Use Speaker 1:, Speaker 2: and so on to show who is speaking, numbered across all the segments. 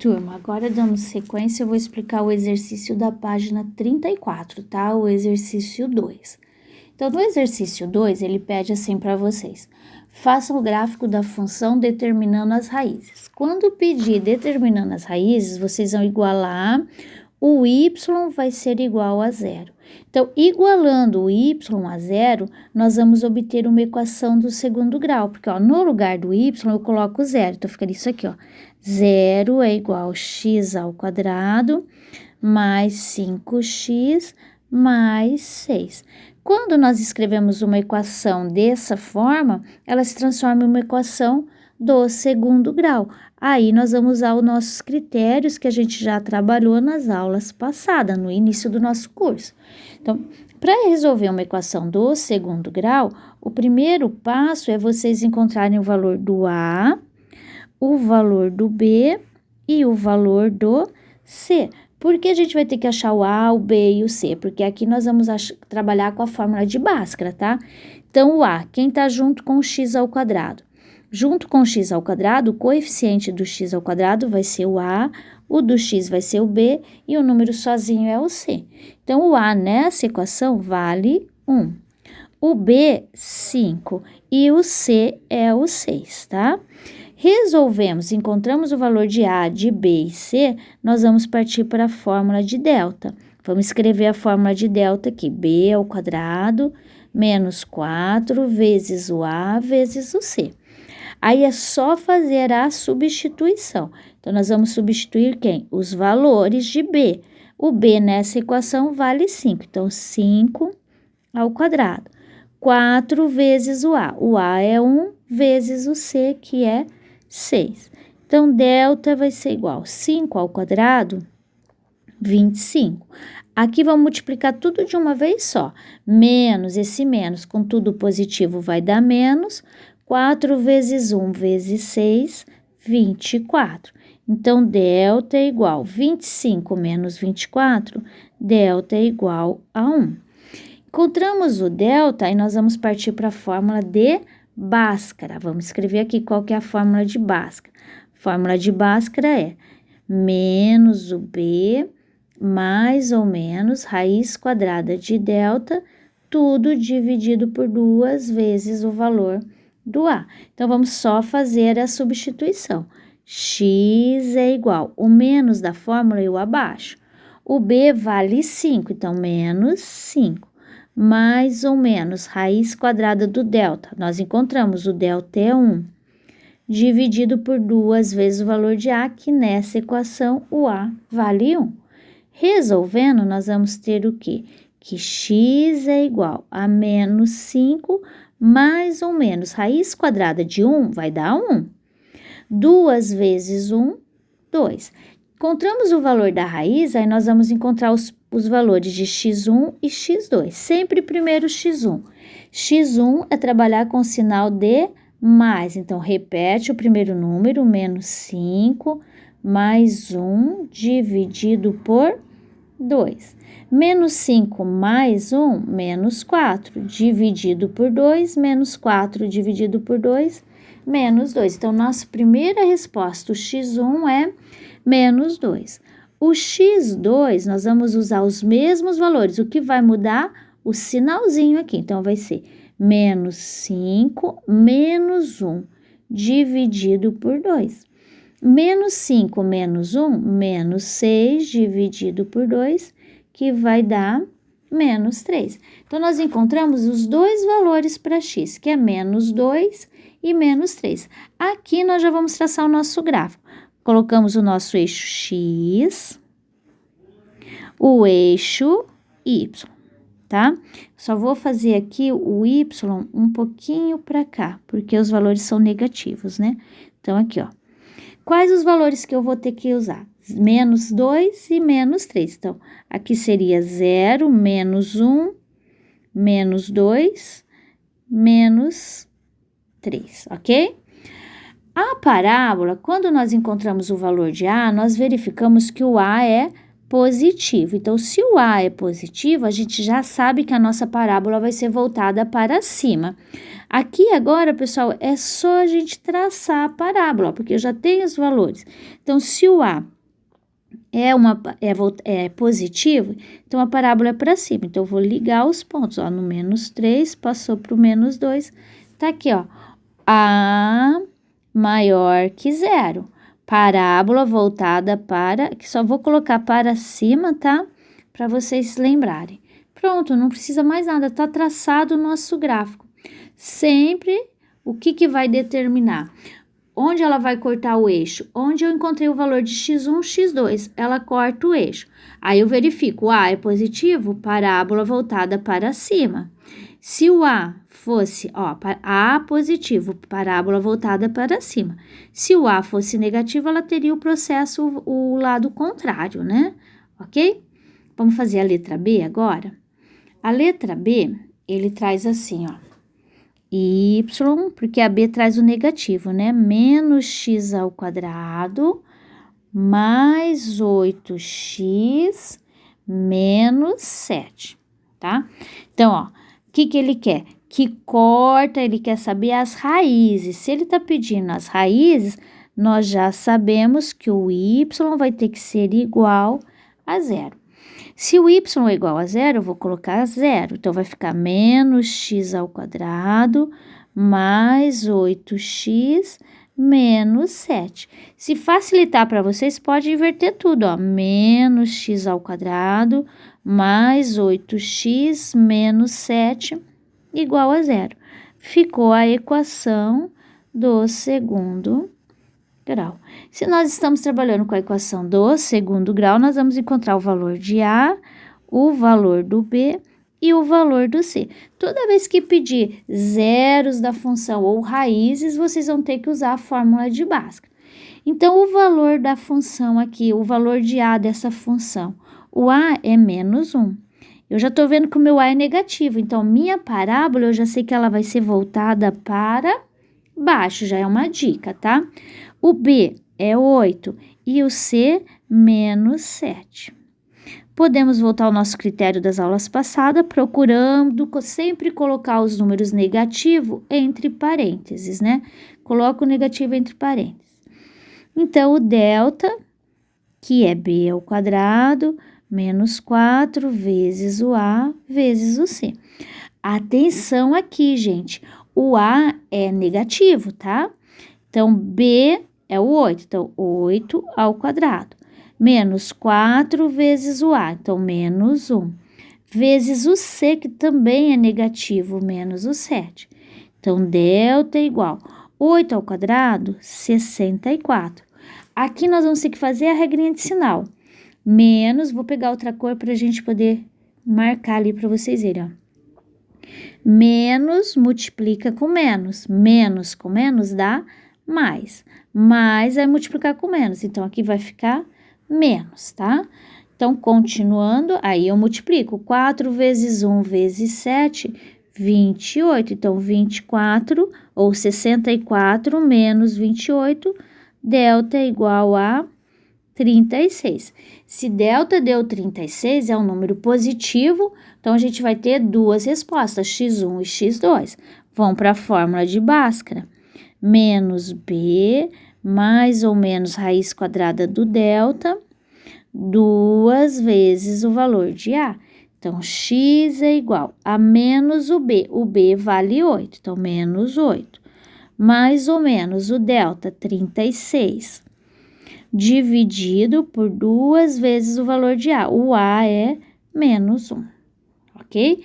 Speaker 1: Turma, agora dando sequência, eu vou explicar o exercício da página 34, tá? O exercício 2. Então, no exercício 2, ele pede assim para vocês: façam o gráfico da função determinando as raízes. Quando pedir determinando as raízes, vocês vão igualar, o y vai ser igual a zero. Então, igualando o y a zero, nós vamos obter uma equação do segundo grau, porque ó, no lugar do y eu coloco zero, então ficaria isso aqui, ó. 0 é igual a x ao quadrado mais 5x mais 6. Quando nós escrevemos uma equação dessa forma, ela se transforma em uma equação do segundo grau. Aí nós vamos usar os nossos critérios que a gente já trabalhou nas aulas passadas, no início do nosso curso. Então, para resolver uma equação do segundo grau, o primeiro passo é vocês encontrarem o valor do A, o valor do B e o valor do C. Por que a gente vai ter que achar o A, o B e o C? Porque aqui nós vamos trabalhar com a fórmula de Bhaskara, tá? Então, o A, quem está junto com o x ao quadrado? Junto com o x ao quadrado, o coeficiente do x ao quadrado vai ser o A, o do x vai ser o B e o número sozinho é o C. Então, o A nessa equação vale 1. O B, 5 e o C é o 6, tá? Resolvemos, encontramos o valor de A, de B e C, nós vamos partir para a fórmula de delta. Vamos escrever a fórmula de delta aqui, B ao quadrado menos 4 vezes o A vezes o C. Aí é só fazer a substituição. Então, nós vamos substituir quem? Os valores de B. O B nessa equação vale 5, então 5 ao quadrado. 4 vezes o A. O A é 1 vezes o C, que é 6. Então, delta vai ser igual a 5 ao quadrado, 25. Aqui vamos multiplicar tudo de uma vez só. Menos, esse menos com tudo positivo vai dar menos. 4 vezes 1 vezes 6, 24. Então, delta é igual a 25 menos 24, delta é igual a 1. Encontramos o delta, aí nós vamos partir para a fórmula de Bhaskara. Vamos escrever aqui qual que é a fórmula de Bhaskara. A fórmula de Bhaskara é menos o B mais ou menos raiz quadrada de delta, tudo dividido por 2 vezes o valor do A. Então, vamos só fazer a substituição. X é igual, o menos da fórmula eu abaixo. O B vale 5, então menos 5. Mais ou menos raiz quadrada do delta. Nós encontramos o delta é 1, dividido por 2 vezes o valor de A, que nessa equação o A vale 1. Resolvendo, nós vamos ter o quê? Que x é igual a menos 5 mais ou menos raiz quadrada de 1 vai dar 1. 2 vezes 1, 2. Encontramos o valor da raiz, aí nós vamos encontrar os valores de x1 e x2. Sempre primeiro x1. x1 é trabalhar com o sinal de mais. Então, repete o primeiro número, menos 5, mais 1, dividido por 2. Menos 5 mais 1, menos 4, dividido por 2, menos 4 dividido por 2, menos 2. Então, nossa primeira resposta, o x1 é menos 2. O x2, nós vamos usar os mesmos valores. O que vai mudar? O sinalzinho aqui. Então, vai ser menos 5 menos 1, dividido por 2. Menos 5 menos 1, menos 6, dividido por 2, que vai dar menos 3. Então, nós encontramos os dois valores para x, que é menos 2 e menos 3. Aqui, nós já vamos traçar o nosso gráfico. Colocamos o nosso eixo x, o eixo y, tá? Só vou fazer aqui o y um pouquinho para cá, porque os valores são negativos, né? Então, aqui, ó. Quais os valores que eu vou ter que usar? Menos 2 e menos 3. Então, aqui seria 0, menos 1, menos 2, menos 3, ok? A parábola, quando nós encontramos o valor de A, nós verificamos que o A é positivo. Então, se o A é positivo, a gente já sabe que a nossa parábola vai ser voltada para cima. Aqui agora, pessoal, é só a gente traçar a parábola, ó, porque eu já tenho os valores. Então, se o A é positivo, então a parábola é para cima. Então, eu vou ligar os pontos, ó, no -3, passou para o -2, tá aqui, ó, A maior que 0. Parábola voltada para, que só vou colocar para cima, tá? Para vocês lembrarem. Pronto, não precisa mais nada, tá traçado o nosso gráfico. Sempre, o que vai determinar? Onde ela vai cortar o eixo? Onde eu encontrei o valor de x1, x2, ela corta o eixo. Aí eu verifico, o A é positivo, parábola voltada para cima. Se o A fosse, ó, A positivo, parábola voltada para cima. Se o A fosse negativo, ela teria o processo, o lado contrário, né? Ok? Vamos fazer a letra B agora? A letra B, ele traz assim, ó. Y, porque a B traz o negativo, né? Menos x ao quadrado mais 8x menos 7, tá? Então, ó, o que ele quer? Que corta, ele quer saber as raízes. Se ele tá pedindo as raízes, nós já sabemos que o y vai ter que ser igual a 0. Se o y é igual a 0, eu vou colocar 0. Então, vai ficar menos x ao quadrado mais 8x menos 7. Se facilitar para vocês, pode inverter tudo, ó. Menos x ao quadrado mais 8x menos 7 igual a 0. Ficou a equação do segundo grau. Se nós estamos trabalhando com a equação do segundo grau, nós vamos encontrar o valor de A, o valor do B e o valor do C. Toda vez que pedir zeros da função ou raízes, vocês vão ter que usar a fórmula de Bhaskara. Então, o valor da função aqui, o valor de A dessa função, o A é menos 1. Eu já estou vendo que o meu A é negativo, então minha parábola eu já sei que ela vai ser voltada para baixo, já é uma dica, tá? O B é 8 e o C, menos 7. Podemos voltar ao nosso critério das aulas passadas, procurando sempre colocar os números negativos entre parênteses, né? Coloca o negativo entre parênteses. Então, o delta, que é B ao quadrado, menos 4 vezes o A vezes o C. Atenção aqui, gente. O A é negativo, tá? Então, B é o 8. Então, 8 ao quadrado. Menos 4 vezes o A. Então, menos 1. Vezes o C, que também é negativo, menos o 7. Então, delta é igual 8 ao quadrado, 64. Aqui nós vamos ter que fazer a regrinha de sinal. Menos, vou pegar outra cor para a gente poder marcar ali para vocês verem, ó. Menos multiplica com menos. Menos com menos dá mais. Mais é multiplicar com menos. Então, aqui vai ficar menos, tá? Então, continuando, aí eu multiplico. 4 vezes 1 vezes 7, 28. Então, 24 ou 64 menos 28, delta é igual a 36. Se delta deu 36, é um número positivo, então a gente vai ter duas respostas, x1 e x2. Vão para a fórmula de Bhaskara. Menos b, mais ou menos raiz quadrada do delta, 2 vezes o valor de A. Então, x é igual a menos o B vale 8, então menos 8. Mais ou menos o delta, 36. Dividido por 2 vezes o valor de A. O A é menos 1, ok?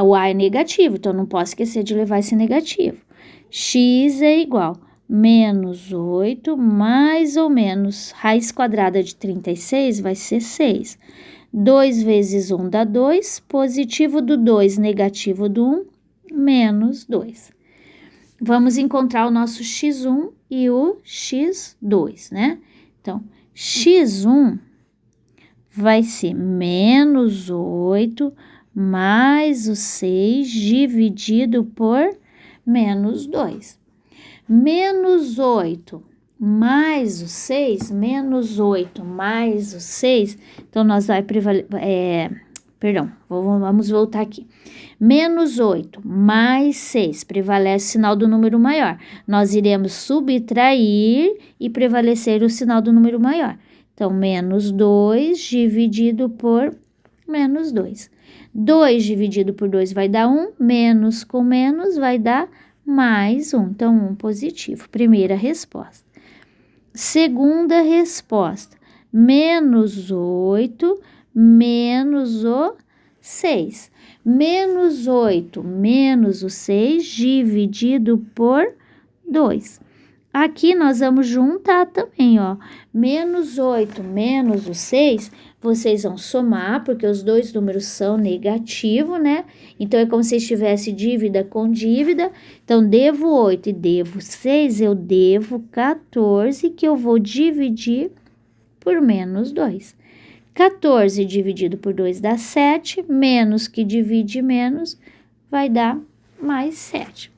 Speaker 1: O A é negativo, então não posso esquecer de levar esse negativo. X é igual a menos 8, mais ou menos, raiz quadrada de 36 vai ser 6. 2 vezes 1 dá 2, positivo do 2, negativo do 1, menos 2. Vamos encontrar o nosso x1 e o x2, né? Então, x1 vai ser menos 8 mais o 6 dividido por menos 2. Menos 8 mais o 6, menos 8 mais o 6, então nós vai vamos voltar aqui. Menos 8 mais 6, prevalece o sinal do número maior. Nós iremos subtrair e prevalecer o sinal do número maior. Então, menos 2 dividido por menos 2. 2 dividido por 2 vai dar 1, menos com menos vai dar mais 1. Então, 1 positivo. Primeira resposta. Segunda resposta. Menos 8 menos o 6. Menos 8 menos o 6 dividido por 2. Aqui nós vamos juntar também, ó. Menos 8 menos o 6, vocês vão somar, porque os dois números são negativos, né? Então, é como se estivesse dívida com dívida. Então, devo 8 e devo 6, eu devo 14, que eu vou dividir por menos 2. 14 dividido por 2 dá 7, menos que divide menos vai dar mais 7.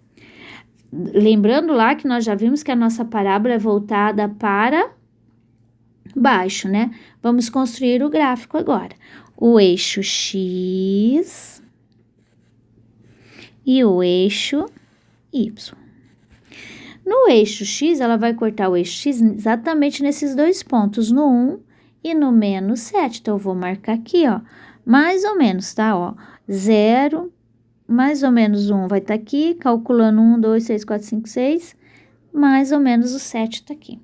Speaker 1: Lembrando lá que nós já vimos que a nossa parábola é voltada para baixo, né? Vamos construir o gráfico agora. O eixo X e o eixo Y. No eixo X, ela vai cortar o eixo X exatamente nesses dois pontos, no 1 e no menos 7. Então, eu vou marcar aqui, ó, mais ou menos, tá? Ó, 0, mais ou menos 1 vai estar aqui, calculando 1, 2, 3, 4, 5, 6, mais ou menos o 7 está aqui.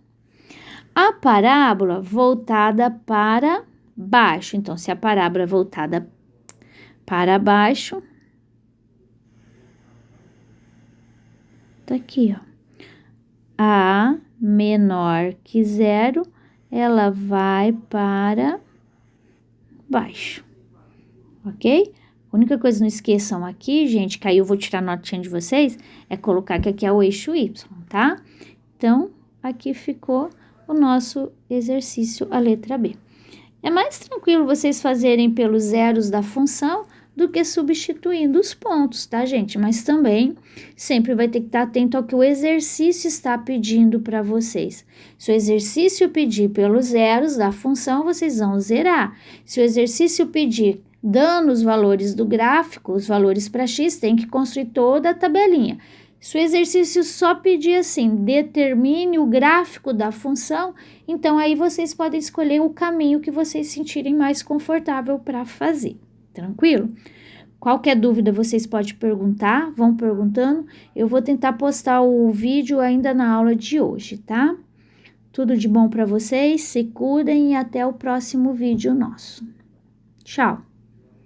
Speaker 1: A parábola voltada para baixo. Então, se a parábola é voltada para baixo, tá aqui, ó. A menor que 0, ela vai para baixo, ok? A única coisa, não esqueçam aqui, gente, que aí eu vou tirar a notinha de vocês, é colocar que aqui é o eixo Y, tá? Então, aqui ficou o nosso exercício, a letra B. É mais tranquilo vocês fazerem pelos zeros da função do que substituindo os pontos, tá, gente? Mas também sempre vai ter que estar atento ao que o exercício está pedindo para vocês. Se o exercício pedir pelos zeros da função, vocês vão zerar. Se o exercício pedir dando os valores do gráfico, os valores para x, tem que construir toda a tabelinha. Se o exercício só pedir assim, determine o gráfico da função, então aí vocês podem escolher o caminho que vocês sentirem mais confortável para fazer. Tranquilo? Qualquer dúvida vocês podem perguntar, vão perguntando. Eu vou tentar postar o vídeo ainda na aula de hoje, tá? Tudo de bom para vocês, se cuidem e até o próximo vídeo nosso. Tchau!